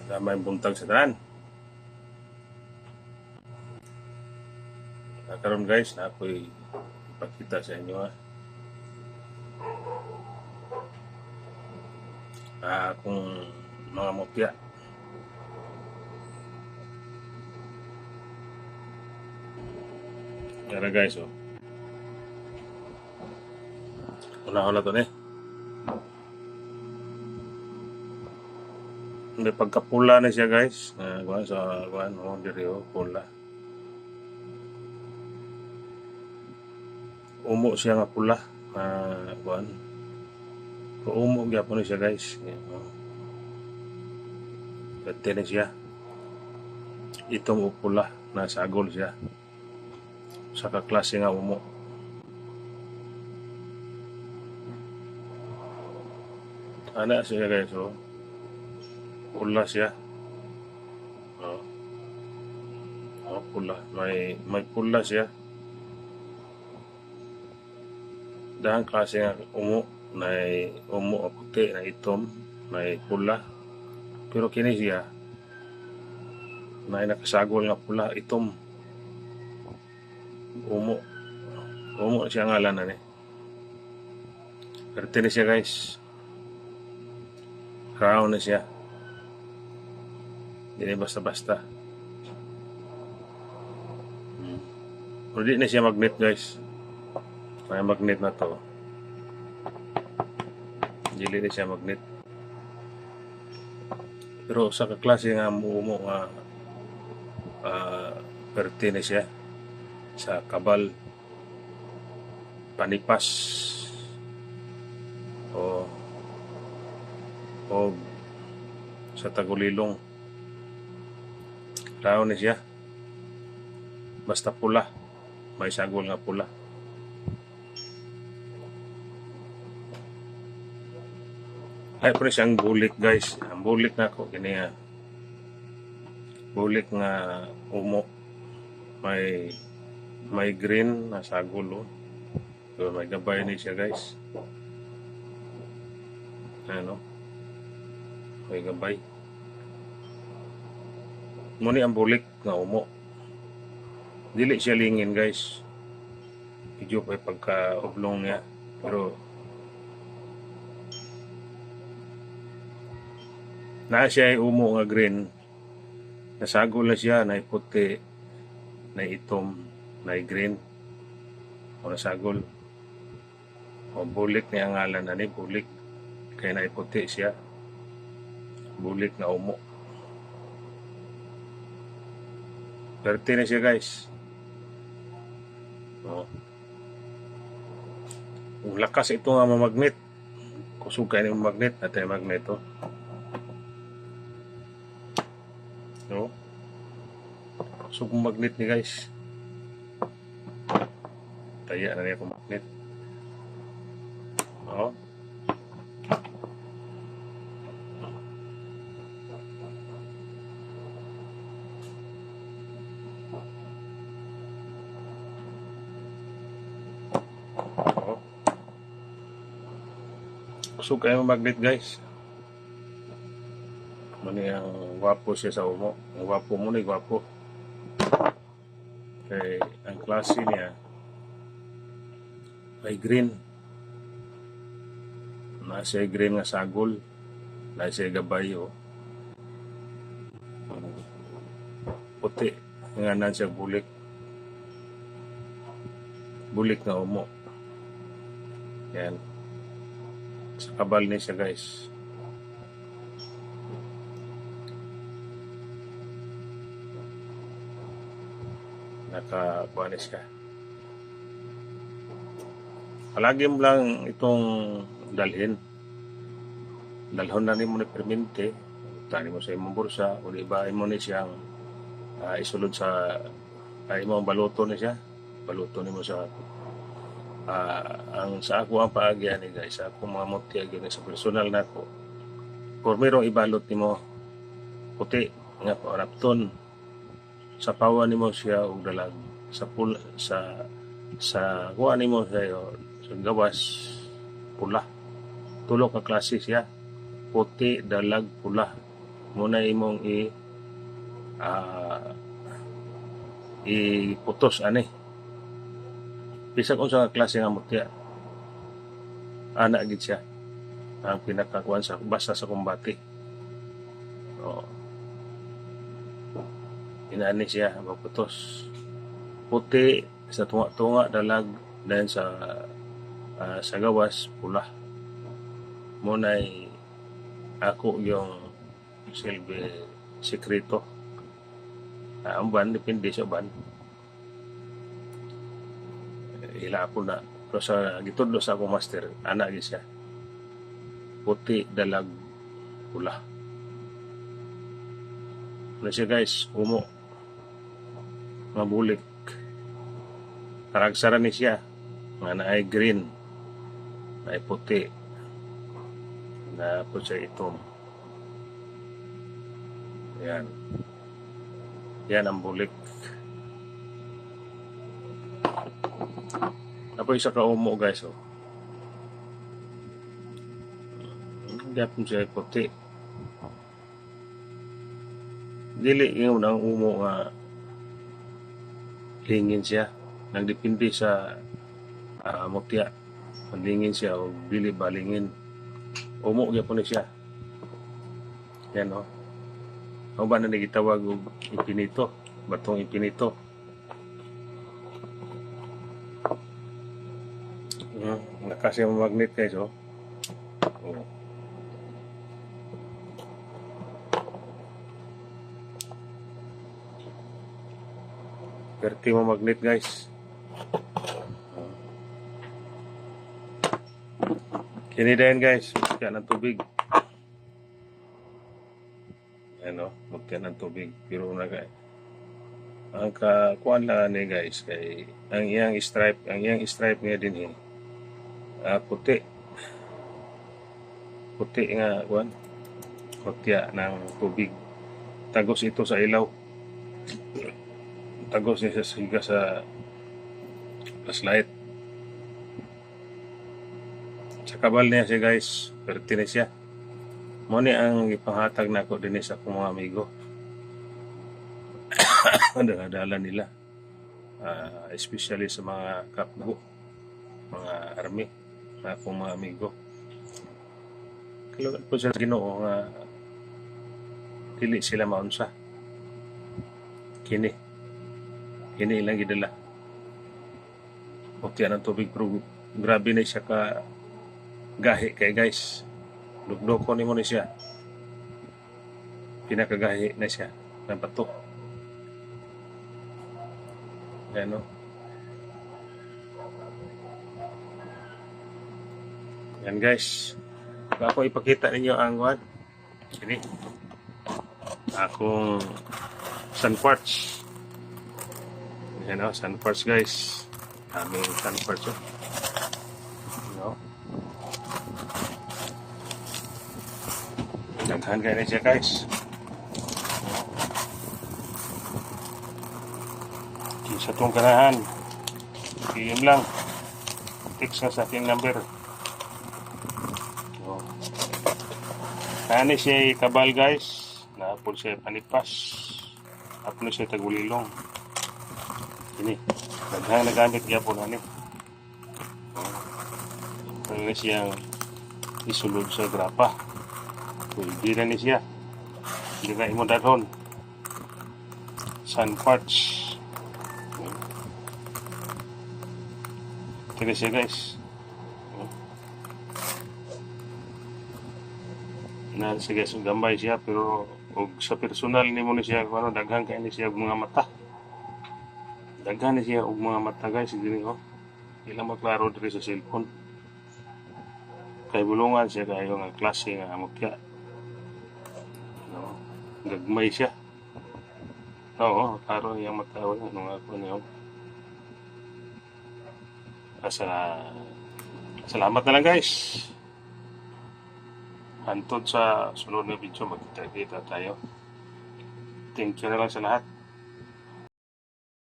May buntag sa tanan. Karon guys, na ako'y ipakita sa inyo kung mga mutya. Yan guys, una-una to may pagkapula na siya guys. Diri pula. Umo siya nga pula. Umo gyapon siya guys. Pwede na siya. Itong pula na sagol siya. Sa kaklase nga umo. Ana siya guys, pula siya. Pula. May pula siya. Dahang klase nga umo. May umo puti, na itom, may pula. Pero kini siya may nakasagol nga pula, itom. Umo siya ngalan na Perte na siya guys. Crown na siya. Hindi basta-basta. Pero di na siya magnet guys. May magnet na to. Dili na siya magnet. Pero sa kaklase nga umo nga perte na siya sa kabal, panipas, o sa tagulilong. Tao na siya. Basta pula. May sagol nga pula. Ay po siyang bulik guys. Ang bulik na ako kini nga bulik nga umo. May green na sagol. So may gabay ni siya guys. May gabay. Muni ang bulik nga umo. Dili siya lingin guys. Medyo pa pagka-oblong niya. Pero na siya ay umo nga green. Nasagol na siya, na puti, na itom, na green. O nasagol. O bulik niya ang ngalan na bulik. Kaya na puti siya. Bulik na umo. Perte na siya guys. Kung lakas ito nga mamagnet. Kusog kayo ng magnet. Natin yung magnet Kusog yung magnet ni guys. Taya na niya kung magnet. Kusog kayo magnet guys. Mani ang gwapo siya sa umo. Ang gwapo mo na gwapo. Okay, ang klase niya may green. Nasa green nga sagol. Nasa gabay puti. Nganan siya bulik. Bulik na umo. Yan. Sa kabal niya siya guys. Nakakuanis ka. Palagi mo lang itong dalhin. Dalhon na ni mo ni permente. Tani mo sa imong bursa. O diba mo ni siyang isulod sa imong baluto ni siya. Baluto ni mo sa ang sa ako ang paagyan ni guys. Ako mga mutya sa personal na ko. Pormerong ibalot ni mo puti nga rapton. Sa pawa ni mo siya og dalag sa pula sa kuha ni mo siya sa gawas pula. Tulo ka klase siya, puti, dalag, pula. muna imong ah, iputos ani. Bisag unsa nga klase nga mutya, ana gid siya ang pinakakuan sa basta sa kumbati. O, inaani siya maputos. Puti sa tunga-tunga dalag, then sa gawas pula. Muna'y ako yung silbi sekreto. Ang ban depende sa ban. Ila ako na. Pero sa gitudlo sa akong master, ana gid siya. Puti, dalag, pula. Ano siya guys, umo. Mabulik. Taragsara ni siya. Nga na ay green. Na ay puti. Na po siya itom. Yan. Yan ang bulik. Apo isa ka umo guys. Oh. Gapon siya puti. Dili yung ang umo nga lingin siya. Nagdepende sa mutya. Lingin siya o dili balingin. Umo gyapon siya. Yan o. Ang ba na nagitawag og ipinito? Batong ipinito. Nakasya mo magnet guys oh. Oh. Perti mo magnet guys. Kini din guys, mutya ng tubig. Ano, mutya ng tubig. Pero na guys. Ang kakuan lang ni guys kay ang iyang stripe nga din puti. Puti nga kuan. Mutya ng tubig. Tagos ito sa ilaw. Tagos niya sa siga sa flashlight. Sa kabal niya siya guys, perti na siya. Muna ang ipanghatag na ako din sa akong mga amigo. Dala nila. Especially sa mga kapgo, mga army, na akong mga amigo. Kalugan po sa Ginoo nga dili sila maunsa. Kini ilang gidala. Mutya ng tubig pero grabe na siya ka gahi kay guys. Lugdoko ni mo na siya. Pinakagahi na siya ng bato. Yan o. Yan guys. Ako ipakita ninyo ang what? Sini. Akong sun quartz. Yan o, sun quartz guys. Aming sun quartz o. No. Daghan kayo na siya guys. Sa itong ganahan. PM lang. Text nga sa aking number. So, ano siya kabal guys. Naapol siya panipas. Naapol siya tagulilong. Ini. Daghan na gamit niya po na ni. Ano siyang isulod sa grapa. Pwede na ni siya. Hindi na imo dadhon. Sun quartz. Kaya siya guys. Inaan siya guys, gambay siya pero sa personal ni mo ni siya daghan kay ni siya mga mata. Daghan ni siya og mga mata guys, dili ko. Ila maklaro diri sa cellphone. Kay bulungan siya kayo nga klase nga mutya. No, gagmay siya. Oo, klaro yung mata wala nung ako niyo. Salamat na lang guys. Hantod sa sunod na video magkita-kita tayo. Thank you na lang sa lahat.